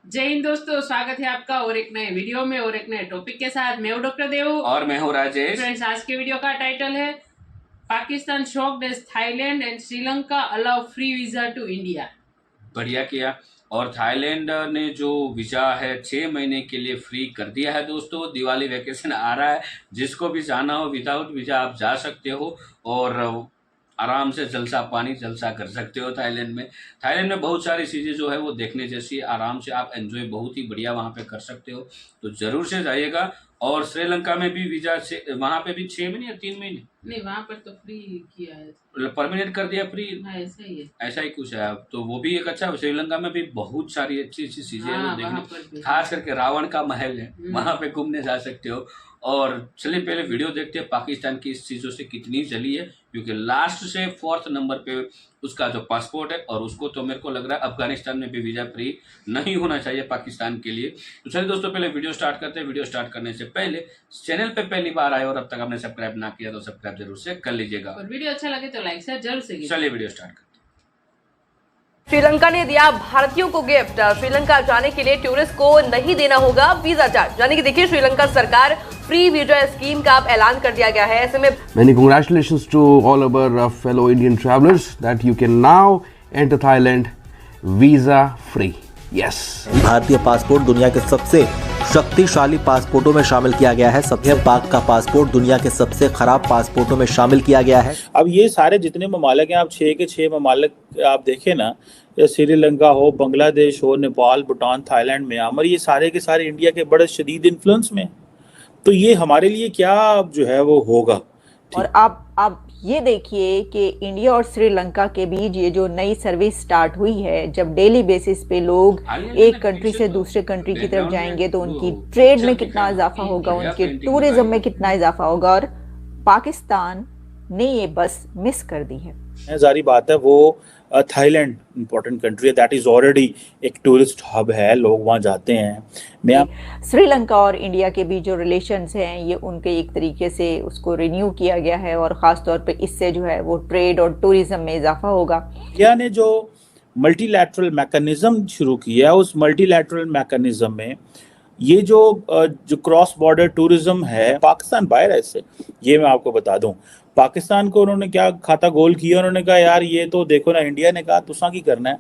जय हिंद दोस्तों, स्वागत है आपका और एक नए वीडियो में और एक नए टॉपिक के साथ। मैं हूं डॉक्टर देव और मैं हूं राजेश। फ्रेंड्स, आज के वीडियो का टाइटल है Pakistan shocked as Thailand and Sri Lanka allow free visa to India. बढ़िया किया। और थाईलैंड ने जो वीज़ा है 6 महीने के लिए फ्री कर दिया है दोस्तों। दिवाली वैकेशन आ रहा है, जिसको भी जाना हो विदाउट वीज़ा आप जा सकते हो और आराम से जलसा पानी जलसा कर सकते हो थाईलैंड में बहुत सारी चीज़ें जो है वो देखने जैसी, आराम से आप एंजॉय बहुत ही बढ़िया वहाँ पे कर सकते हो। तो ज़रूर से जाइएगा। और श्रीलंका में भी वीज़ा से वहाँ पे भी 6 महीने या 3 महीने नहीं, वहाँ पर तो फ्री किया है, परमानेंट कर दिया फ्री। हाँ ऐसा ही है, ऐसा ही कुछ है। अब तो वो भी एक अच्छा, श्रीलंका में भी बहुत सारी अच्छी अच्छी चीजें हैं हाँ, वो वहाँ देखने, पर भी खास करके रावण का महल है, वहां पे घूमने जा सकते हो। और चलिए पहले वीडियो देखते हैं पाकिस्तान की इस चीजों से कितनी जली है, क्योंकि लास्ट से 4th नंबर पे उसका जो पासपोर्ट है, और उसको तो मेरे को लग रहा है अफगानिस्तान में भी वीजा फ्री नहीं होना चाहिए पाकिस्तान के लिए। तो चलिए दोस्तों पहले वीडियो स्टार्ट करते हैं। वीडियो स्टार्ट करने से पहले चैनल पे पहली बार आए और अब तक आपने सब्सक्राइब ना किया तो सब्सक्राइब जरूर से कर लीजिएगा। और वीडियो अच्छा लगे तो लाइक शेयर जरूर से कीजिए। चलिए वीडियो स्टार्ट करते हैं। श्रीलंका ने दिया भारतीयों को गिफ्ट। श्रीलंका जाने के लिए टूरिस्ट को नहीं देना होगा वीजा चार्ज। यानी कि देखिए, श्रीलंका सरकार फ्री वीजा स्कीम का अब ऐलान कर दिया गया है। ऐसे में Many congratulations to all our fellow Indian travelers that you can now enter Thailand visa free. Yes. भारतीय पासपोर्ट दुनिया के सबसे शक्तिशाली पासपोर्टों में शामिल किया गया है। सबसे पाक का पासपोर्ट दुनिया के सबसे खराब पासपोर्टों में शामिल किया गया है। अब ये सारे जितने ममालिक हैं, आप 6 के 6 ममालिक आप देखें ना, या श्रीलंका हो, बांग्लादेश हो, नेपाल, भूटान, थाईलैंड, म्यांमार, ये सारे के सारे इंडिया के बड़े शदीद इन्फ्लुएंस में। तो ये हमारे लिए क्या जो है वो होगा। और आप ये देखिए कि इंडिया और श्रीलंका के बीच ये जो नई सर्विस स्टार्ट हुई है, जब डेली बेसिस पे लोग एक कंट्री से दूसरे कंट्री की तरफ जाएंगे तो उनकी ट्रेड में कितना इजाफा होगा, उनके टूरिज्म में कितना इजाफा होगा। और पाकिस्तान ने ये बस मिस कर दी है। जारी बात है, वो थाईलैंड इंपॉर्टेंट कंट्री है, दैट इज ऑलरेडी एक टूरिस्ट हब है, लोग वहाँ जाते हैं। श्रीलंका और इंडिया के बीच जो रिलेशंस हैं, ये उनके एक तरीके से उसको रिन्यू किया गया है और ख़ास तौर पे इससे जो है वो ट्रेड और टूरिज्म में इजाफा होगा। इंडिया ने जो मल्टीलैटरल मैकेनिज्म शुरू किया, उस मल्टीलैटरल मैकेनिज्म में ये जो क्रॉस बॉर्डर टूरिज्म है, पाकिस्तान बाहर है इससे। ये मैं आपको बता दूं, पाकिस्तान को उन्होंने क्या खाता गोल किया, उन्होंने कहा यार ये तो देखो ना, इंडिया ने कहा तुसा की करना है,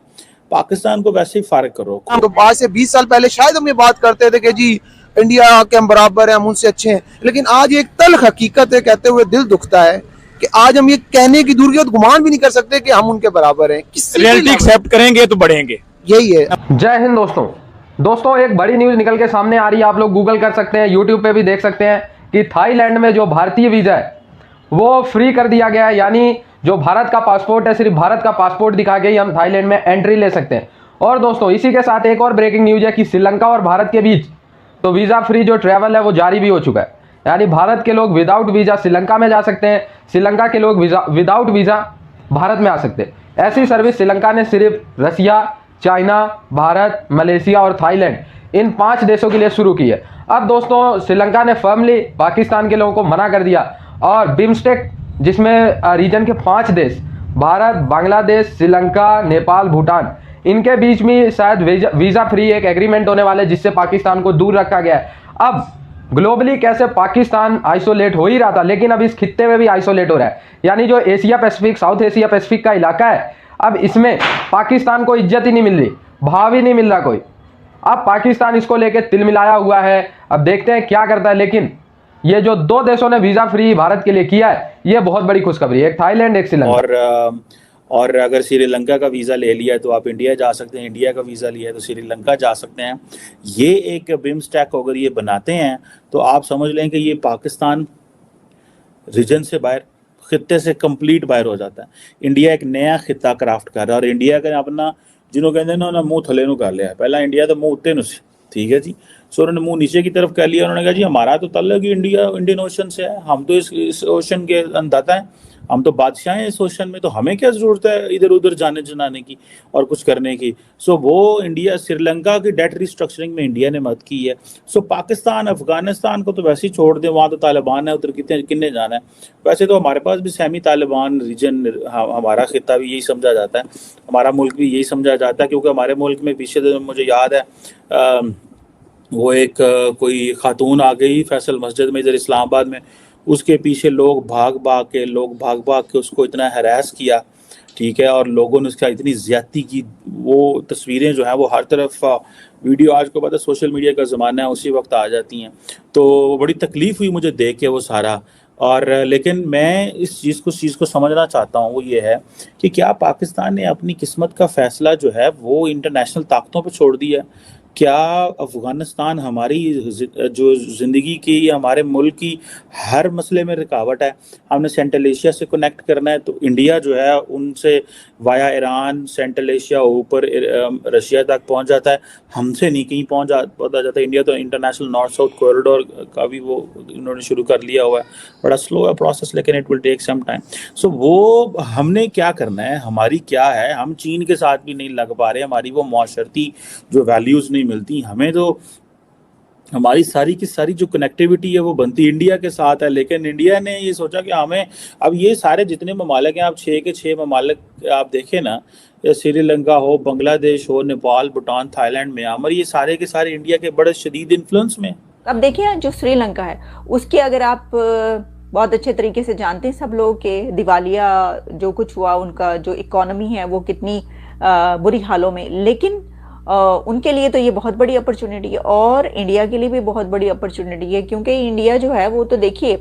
पाकिस्तान को वैसे ही फारिग करो। तो आज से 20 साल पहले शायद हम ये बात करते थे कि जी इंडिया के हम बराबर हैं, हम उनसे अच्छे हैं, लेकिन आज एक तल्ख हकीकत है, कहते हुए दिल दुखता है कि आज हम ये कहने की दूर की बात गुमान भी नहीं कर सकते कि हम उनके बराबर हैं। रियलिटी एक्सेप्ट करेंगे तो बढ़ेंगे, यही है। जय हिंद दोस्तों एक बड़ी न्यूज निकल के सामने आ रही है। आप लोग गूगल कर सकते हैं, यूट्यूब पे भी देख सकते हैं कि थाईलैंड में जो भारतीय वीजा है वो फ्री कर दिया गया है। यानी जो भारत का पासपोर्ट है, सिर्फ भारत का पासपोर्ट दिखा के ही हम थाईलैंड में एंट्री ले सकते हैं। और दोस्तों इसी के साथ एक और ब्रेकिंग न्यूज है कि श्रीलंका और भारत के बीच तो वीजा फ्री जो ट्रैवल है वो जारी भी हो चुका है। यानी भारत के लोग विदाउट वीजा श्रीलंका में जा सकते हैं, श्रीलंका के लोग विदाउट वीजा भारत में आ सकते हैं। ऐसी सर्विस श्रीलंका ने सिर्फ रसिया, चाइना, भारत, मलेशिया और थाईलैंड, इन 5 देशों के लिए शुरू की है। अब दोस्तों श्रीलंका ने फर्मली पाकिस्तान के लोगों को मना कर दिया और बिम्स्टेक, जिसमें रीजन के 5 देश भारत, बांग्लादेश, श्रीलंका, नेपाल, भूटान, इनके बीच में शायद वीजा फ्री एक एग्रीमेंट होने वाला है, जिससे पाकिस्तान को दूर रखा गया है। अब ग्लोबली कैसे पाकिस्तान आइसोलेट हो ही रहा था, लेकिन अब इस खित्ते में भी आइसोलेट हो रहा है। यानी जो Asia Pacific, south Asia Pacific का इलाका है, अब इसमें पाकिस्तान को इज्जत ही नहीं मिल रही, भाव ही नहीं मिल रहा कोई। अब पाकिस्तान इसको लेके तिलमिलाया हुआ है। अब देखते हैं क्या करता है, लेकिन ये जो 2 देशों ने वीजा फ्री भारत के लिए किया है, ये बहुत बड़ी खुशखबरी है, एक थाईलैंड, एक श्रीलंका। और अगर श्रीलंका का वीज़ा ले लिया तो आप इंडिया जा सकते हैं, इंडिया का वीज़ा लिया है तो श्रीलंका जा सकते हैं। ये एक बिम्स्टेक अगर ये बनाते हैं तो आप समझ लें कि ये पाकिस्तान रीजन से बाहर, खित्ते से कंप्लीट बाहर हो जाता है। इंडिया एक नया खिता क्राफ्ट कर रहा है और इंडिया का अपना जिन्हों कहते ना मुँह थले नू कर लिया। पहला इंडिया तो मुँह उत्ते नु सी, ठीक है जी, सो उन्होंने मुँह नीचे की तरफ कर लिया। उन्होंने कहा जी हमारा तो तल्लक ही इंडियन ओशन से है, हम तो इस ओशन के अंदाता हैं, हम तो बादशाह हैं इस ओशन में, तो हमें क्या जरूरत है इधर उधर जाने जनाने की और कुछ करने की। सो वो इंडिया श्रीलंका की डेट रिस्ट्रक्चरिंग में इंडिया ने मदद की है। सो पाकिस्तान अफगानिस्तान को तो वैसे ही छोड़ दें, वहाँ तो तालिबान है, उधर कितने जाना है। वैसे तो हमारे पास भी सेमी तालिबान रीजन, हमारा खिता भी यही समझा जाता है, हमारा मुल्क भी यही समझा जाता है, क्योंकि हमारे मुल्क में पीछे तो मुझे याद है वो एक कोई खातून आ गई फैसल मस्जिद में इधर इस्लामाबाद में, उसके पीछे लोग भाग भाग के उसको इतना हैरास किया, ठीक है, और लोगों ने उसका इतनी ज्यादती की। वो तस्वीरें जो है वो हर तरफ वीडियो, आज को पता है सोशल मीडिया का ज़माना है, उसी वक्त आ जाती हैं। तो बड़ी तकलीफ़ हुई मुझे देख के वो सारा। और लेकिन मैं इस चीज़ को समझना चाहता हूँ, वो ये है कि क्या पाकिस्तान ने अपनी किस्मत का फ़ैसला जो है वो इंटरनेशनल ताकतों पर छोड़ दिया? क्या अफ़गानिस्तान हमारी जो ज़िंदगी की, हमारे मुल्क की हर मसले में रुकावट है? हमने सेंट्रल एशिया से कनेक्ट करना है तो इंडिया जो है उनसे वाया ईरान सेंट्रल एशिया ऊपर रशिया तक पहुंच जाता है, हमसे नहीं कहीं पहुंच जाता। इंडिया तो इंटरनेशनल नॉर्थ साउथ कॉरिडोर का भी वो इन्होंने शुरू कर लिया हुआ है, बड़ा स्लो है प्रोसेस, लेकिन it will take some time. So वो हमने क्या करना है, हमारी क्या है, हम चीन के साथ भी नहीं लग पा रहे, हमारी वो माशरती जो वैल्यूज़ नहीं मिलती हमें, तो हमारी सारी की सारी जो कनेक्टिविटी है वो बनती इंडिया के साथ है। लेकिन इंडिया ने ये सोचा कि हमें अब ये सारे जितने ममालिक हैं, आप 6 के 6 ममालिक आप देखें ना, श्रीलंका हो, बांग्लादेश हो, नेपाल, भूटान, थाईलैंड, म्यांमार, ये सारे के सारे इंडिया के बड़े शदीद इन्फ्लुएंस में। अब देखिए जो श्रीलंका है उसके अगर आप बहुत अच्छे तरीके से जानते हैं सब लोग के दिवालिया जो कुछ हुआ, उनका जो इकोनॉमी है वो कितनी बुरी हालों में, लेकिन उनके लिए तो ये बहुत बड़ी अपॉर्चुनिटी है और इंडिया के लिए भी बहुत बड़ी अपॉर्चुनिटी है, क्योंकि इंडिया जो है वो तो देखिए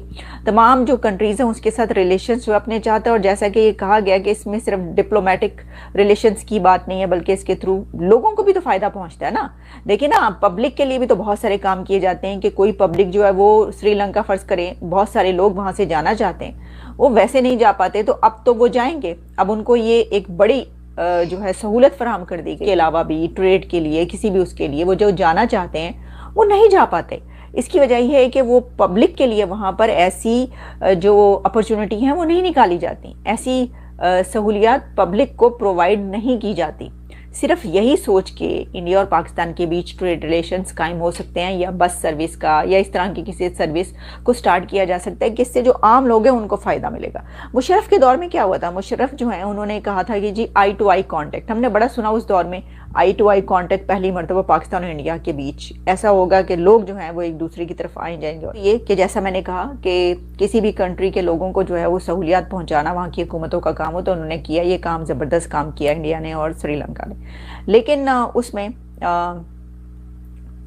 तमाम जो कंट्रीज़ हैं उसके साथ रिलेशंस जो अपने चाहता है। और जैसा कि ये कहा गया कि इसमें सिर्फ डिप्लोमेटिक रिलेशंस की बात नहीं है, बल्कि इसके थ्रू लोगों को भी तो फ़ायदा पहुंचता है ना। देखिए ना, पब्लिक के लिए भी तो बहुत सारे काम किए जाते हैं कि कोई पब्लिक जो है वो श्रीलंका फ़र्ज़ करें, बहुत सारे लोग वहाँ से जाना चाहते हैं, वो वैसे नहीं जा पाते, तो अब तो वो जाएंगे। अब उनको ये एक बड़ी जो है सहूलत फराहम कर दी गई। के अलावा भी ट्रेड के लिए, किसी भी उसके लिए, वो जो जाना चाहते हैं वो नहीं जा पाते। इसकी वजह यह है कि वो पब्लिक के लिए वहाँ पर ऐसी जो अपॉर्चुनिटी हैं वो नहीं निकाली जाती, ऐसी सहूलियात पब्लिक को प्रोवाइड नहीं की जाती। सिर्फ यही सोच के इंडिया और पाकिस्तान के बीच ट्रेड रिलेशंस कायम हो सकते हैं, या बस सर्विस का या इस तरह की किसी सर्विस को स्टार्ट किया जा सकता है कि इससे जो आम लोग हैं उनको फ़ायदा मिलेगा। मुशर्रफ के दौर में क्या हुआ था, मुशर्रफ जो है उन्होंने कहा था कि जी आई टू आई कॉन्टैक्ट, हमने बड़ा सुना उस दौर में आई टू आई कॉन्टैक्ट पहली मरतबा पाकिस्तान और इंडिया के बीच ऐसा होगा कि लोग जो हैं वो एक दूसरे की तरफ आए जाएंगे। ये कि जैसा मैंने कहा कि किसी भी कंट्री के लोगों को जो है वो सहूलियात पहुंचाना वहाँ की हुकूमतों का काम हो, तो उन्होंने किया, ये काम ज़बरदस्त काम किया इंडिया ने और श्रीलंका ने। लेकिन उसमें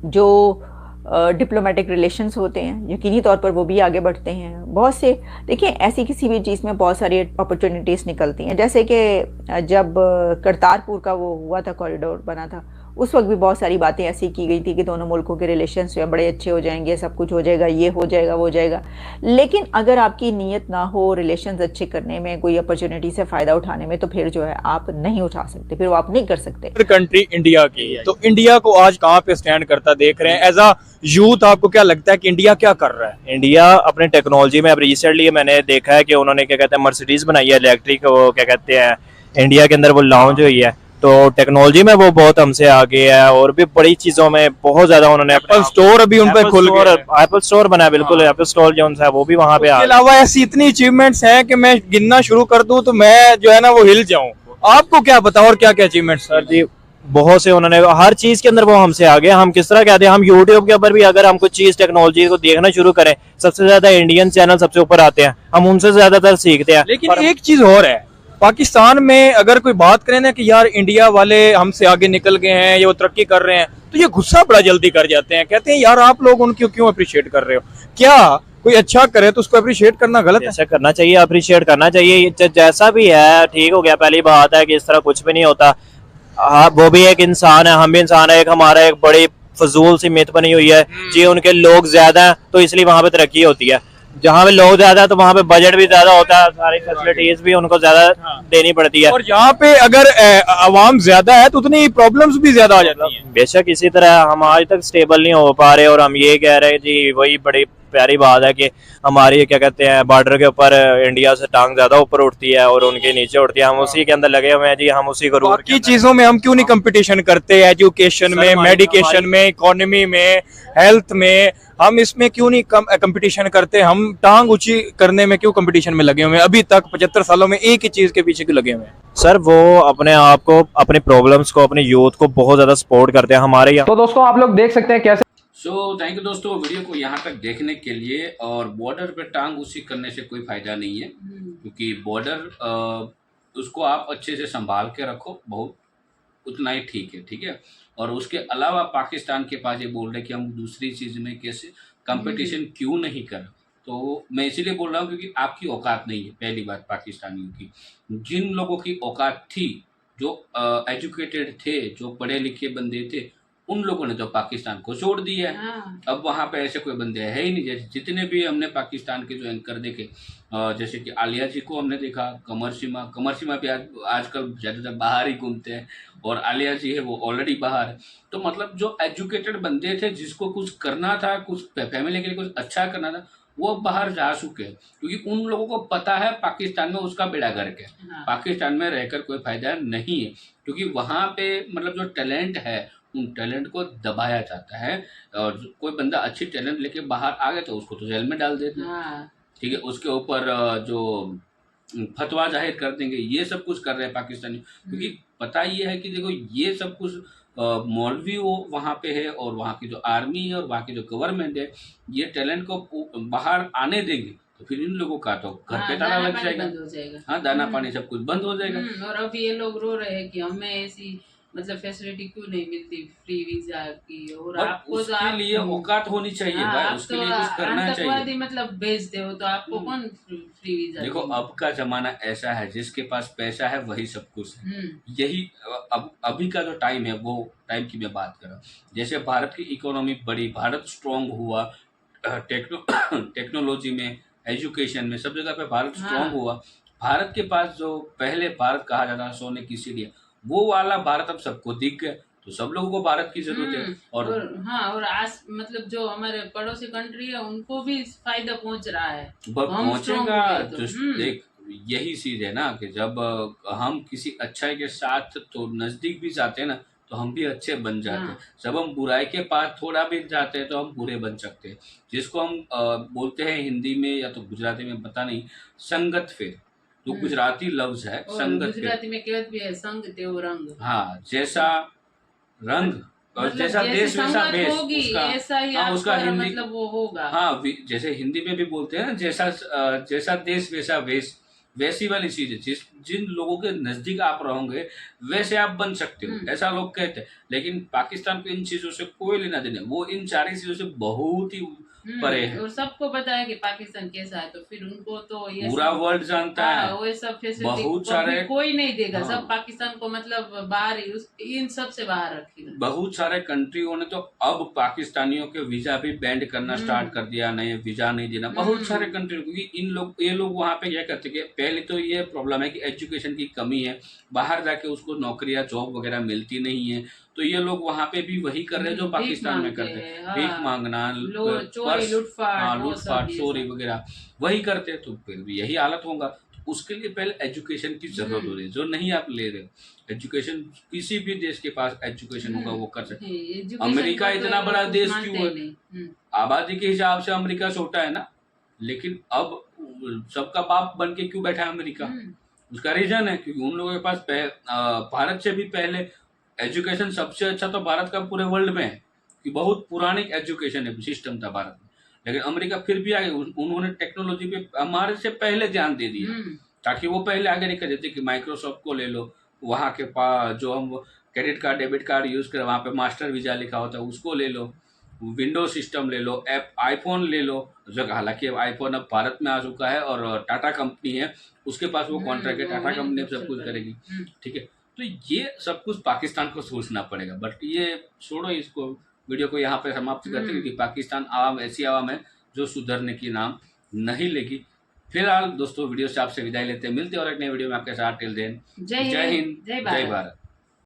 जो डिप्लोमेटिक रिलेशंस होते हैं यकीनी तौर पर वो भी आगे बढ़ते हैं। बहुत से देखिए ऐसी किसी भी चीज़ में बहुत सारी अपॉर्चुनिटीज़ निकलती हैं, जैसे कि जब करतारपुर का वो हुआ था, कॉरिडोर बना था, उस वक्त भी बहुत सारी बातें ऐसी की गई थी कि दोनों मुल्कों के रिलेशंस जो है बड़े अच्छे हो जाएंगे, सब कुछ हो जाएगा, ये हो जाएगा, वो हो जाएगा। लेकिन अगर आपकी नीयत ना हो रिलेशंस अच्छे करने में, कोई अपॉर्चुनिटी से फ़ायदा उठाने में, तो फिर जो है आप नहीं उठा सकते, फिर वो आप नहीं कर सकते। कंट्री इंडिया की, तो इंडिया को आज कहाँ पे स्टैंड करता देख रहे हैं एज अ यूथ? आपको क्या लगता है कि इंडिया क्या कर रहा है? इंडिया अपने टेक्नोलॉजी में अब रिसेंटली मैंने देखा है कि उन्होंने क्या कहते हैं मर्सिडीज बनाई है इलेक्ट्रिक, वो क्या कहते हैं इंडिया के अंदर वो लॉन्च हुई है, तो टेक्नोलॉजी में वो बहुत हमसे आगे है और भी बड़ी चीजों में बहुत ज्यादा उन्होंने एप्पल स्टोर अभी उन पे खुल गया, एप्पल स्टोर बना है, बिल्कुल एप्पल स्टोर जो है वो भी वहाँ पे। इसके अलावा ऐसी इतनी अचीवमेंट्स हैं कि मैं गिनना शुरू कर दूं तो मैं जो है ना वो हिल जाऊं। आपको क्या पता और क्या क्या अचीवमेंट्स? सर जी बहुत से उन्होंने हर चीज के अंदर वो हमसे आगे। हम किस तरह कहते हैं, हम यूट्यूब के ऊपर भी अगर हम कुछ चीज टेक्नोलॉजी को देखना शुरू करें, सबसे ज्यादा इंडियन चैनल सबसे ऊपर आते हैं, हम उनसे ज्यादातर सीखते हैं। लेकिन एक चीज और है, पाकिस्तान में अगर कोई बात करें ना कि यार इंडिया वाले हमसे आगे निकल गए हैं, ये वो तरक्की कर रहे हैं, तो ये गुस्सा बड़ा जल्दी कर जाते हैं, कहते हैं यार आप लोग उनको क्यों अप्रिशिएट कर रहे हो? क्या कोई अच्छा करे तो उसको अप्रिशिएट करना गलत है? ऐसा करना चाहिए, अप्रिशिएट करना चाहिए, जैसा भी है ठीक हो गया। पहली बात है कि इस तरह कुछ भी नहीं होता, वो भी एक इंसान है, हम भी इंसान है, एक हमारा एक बड़ी फजूल सी मिथ बनी हुई है जी उनके लोग ज्यादा हैं तो इसलिए वहां पे तरक्की होती है। जहाँ पे लोग ज्यादा है तो वहाँ पे बजट भी ज्यादा होता है, सारी फैसिलिटीज भी उनको ज्यादा देनी पड़ती है। और यहाँ पे अगर आवाम ज्यादा है तो उतनी प्रॉब्लम्स भी ज्यादा आ जाती हैं। बेशक इसी तरह हम आज तक स्टेबल नहीं हो पा रहे, और हम ये कह रहे हैं जी, वही बड़ी प्यारी बात है कि हमारी क्या कहते हैं बॉर्डर के ऊपर इंडिया से टांग ज्यादा ऊपर उठती है और उनके नीचे उठती है, हम उसी के अंदर लगे हुए हैं जी, हम उसी को बाकी चीजों में हम क्यों नहीं कंपटीशन करते, एजुकेशन में, मेडिकेशन में, इकोनॉमी में, हेल्थ में, हम इसमें क्यों नहीं कंपटीशन करते? हम टांग ऊंची करने में क्यों कंपटीशन में लगे हुए हैं? अभी तक 75 सालों में एक ही चीज के पीछे क्यों लगे हुए हैं? सर वो अपने आप को, अपने प्रॉब्लम्स को, अपने यूथ को बहुत ज्यादा सपोर्ट करते हैं हमारे यहाँ। तो दोस्तों आप लोग देख सकते हैं कैसे। थैंक यू दोस्तों वीडियो को यहाँ तक देखने के लिए। और बॉर्डर पे टांग ऊंची करने से कोई फायदा नहीं है, क्योंकि बॉर्डर उसको आप अच्छे से संभाल के रखो, बहुत उतना ही ठीक है। और उसके अलावा पाकिस्तान के पास ये बोल रहे कि हम दूसरी चीज़ में कैसे कंपटीशन क्यों नहीं कर, तो मैं इसीलिए बोल रहा हूँ क्योंकि आपकी औकात नहीं है। पहली बात पाकिस्तानियों की, जिन लोगों की औकात थी, जो एजुकेटेड थे, जो पढ़े लिखे बंदे थे, उन लोगों ने तो पाकिस्तान को छोड़ दिया है। अब वहाँ पे ऐसे कोई बंदे है ही नहीं। जैसे जितने भी हमने पाकिस्तान के जो एंकर देखे, जैसे कि आलिया जी को हमने देखा, कमर सीमा भी आजकल ज़्यादातर बाहर ही घूमते हैं, और आलिया जी है वो ऑलरेडी बाहर है। तो मतलब जो एजुकेटेड बंदे थे, जिसको कुछ करना था, कुछ फैमिली के लिए कुछ अच्छा करना था, वो बाहर जा चुके हैं, क्योंकि उन लोगों को पता है पाकिस्तान में उसका बेड़ा गर्क है। पाकिस्तान में रहकर कोई फायदा नहीं है, क्योंकि वहाँ पे मतलब जो टैलेंट है, उन टैलेंट को दबाया जाता है। और कोई बंदा अच्छी टैलेंट लेके बाहर आ गया तो उसको तो जेल में डाल देते हैं, ठीक है। उसके ऊपर जो फतवा जाहिर कर देंगे, ये सब कुछ कर रहे हैं पाकिस्तानी, क्योंकि पता ये है कि देखो ये सब कुछ मौलवी वो वहाँ पे है, और वहाँ की जो आर्मी है और वहाँ की जो गवर्नमेंट है, ये टैलेंट को बाहर आने देंगे तो फिर इन लोगों का तो घर पे ताला लग जाएगा। हाँ, दाना पानी सब कुछ बंद हो जाएगा। और अभी ये लोग रो रहे हैं कि हमें ऐसी मतलब फैसिलिटी क्यों नहीं मिलती फ्री वीजा की, और आपको तो उसके लिए औकात होनी चाहिए भाई, उसके लिए कुछ करना चाहिए। मतलब भेजते हो तो आपको कौन फ्री वीजा? देखो अब का जमाना ऐसा है, जिसके पास पैसा है वही सब कुछ है। यही अब अभी का जो टाइम है, वो टाइम की मैं बात कर रहा हूँ। जैसे भारत की इकोनॉमी बढ़ी, भारत स्ट्रांग हुआ, टेक्नोलॉजी में, एजुकेशन में, सब जगह पे भारत स्ट्रांग हुआ। भारत के पास जो पहले भारत कहा जाता सोने की चिड़िया, वो वाला भारत अब सबको दिख गया, तो सब लोगों को भारत की जरूरत है। और मतलब जो हमारे पड़ोसी कंट्री है उनको भी फायदा पहुंच रहा है, पहुंचेगा। देख यही चीज है ना कि जब हम किसी अच्छाई के साथ तो नजदीक भी जाते हैं ना, तो हम भी अच्छे बन जाते हैं। जब हम बुराई के पास थोड़ा भी जाते हैं तो हम बुरे बन सकते हैं, जिसको हम बोलते हैं हिंदी में या तो गुजराती में पता नहीं, संगत फेर, तो गुजराती लफ्ज है संगत। गुजराती में कहते भी है संग तेव रंग। हाँ, जैसा रंग और जैसा देश वैसा भेष, उसका हिंदी मतलब वो होगा। हाँ, जैसे हिंदी में भी बोलते हैं ना, जैसा देश वैसा वेश, वैसी वाली चीज है। जिन लोगों के नजदीक आप रहोगे वैसे आप बन सकते हो, ऐसा लोग कहते हैं। लेकिन पाकिस्तान को इन चीजों से कोई लेना देना, वो इन सारी चीजों से बहुत ही परे है। और सबको पता है कि पाकिस्तान कैसा है, तो फिर उनको तो ये पूरा वर्ल्ड जानता है। वो सब फैसिलिटी बहुत सारे कोई नहीं देगा। सब पाकिस्तान को मतलब बाहर इन सब से बाहर रखेगा। बहुत सारे कंट्रियों ने तो अब पाकिस्तानियों के वीजा भी बैंड करना स्टार्ट कर दिया, नए वीजा नहीं देना, बहुत सारे कंट्री, क्योंकि ये लोग वहाँ पे क्या करते हैं। पहले तो ये प्रॉब्लम है कि एजुकेशन की कमी है, बाहर जाके उसको नौकरियां जॉब वगैरह मिलती नहीं है, तो ये लोग वहाँ पे भी वही कर रहे हैं जो पाकिस्तान में करते हैं, भीख मांगना, लूटपाट, चोरी वगैरह वही करते हैं। तो फिर भी यही हालत होगा। तो उसके लिए पहले एजुकेशन की जरूरत हो रही है, जो नहीं आप ले रहे। एजुकेशन किसी भी देश के पास एजुकेशन होगा वो कर सकते। अमेरिका इतना बड़ा देश क्यों है? आबादी के हिसाब से अमेरिका छोटा है ना, लेकिन अब सबका बाप बन के क्यों बैठा है अमेरिका? उसका रीजन है क्योंकि उन लोगों के पास भारत से भी पहले एजुकेशन सबसे अच्छा तो भारत का पूरे वर्ल्ड में है, कि बहुत पुरानी एजुकेशन है, सिस्टम था भारत में। लेकिन अमेरिका फिर भी आगे, उन्होंने टेक्नोलॉजी पे हमारे से पहले ध्यान दे दिया, ताकि वो पहले आगे निकल जाते। कि माइक्रोसॉफ्ट को ले लो, वहाँ के पास जो हम credit card debit card use करें, वहाँ पे मास्टर वीजा लिखा होता है, उसको ले लो। विंडोज सिस्टम ले लो, आईफोन ले लो, जो हालांकि आईफोन अब भारत में आ चुका है और टाटा कंपनी है उसके पास वो कॉन्ट्रैक्ट है, टाटा कंपनी सब कुछ करेगी, ठीक है। तो ये सब कुछ पाकिस्तान को सोचना पड़ेगा। बट ये छोड़ो, इसको वीडियो को यहाँ पे समाप्त करते हैं, क्योंकि पाकिस्तान आवाम ऐसी आवाम है जो सुधरने की नाम नहीं लेगी। फिलहाल दोस्तों वीडियो से आपसे विदाई लेते हैं, मिलते हैं और एक नए वीडियो में आपके साथ। टिल देन जय हिंद, जय भारत।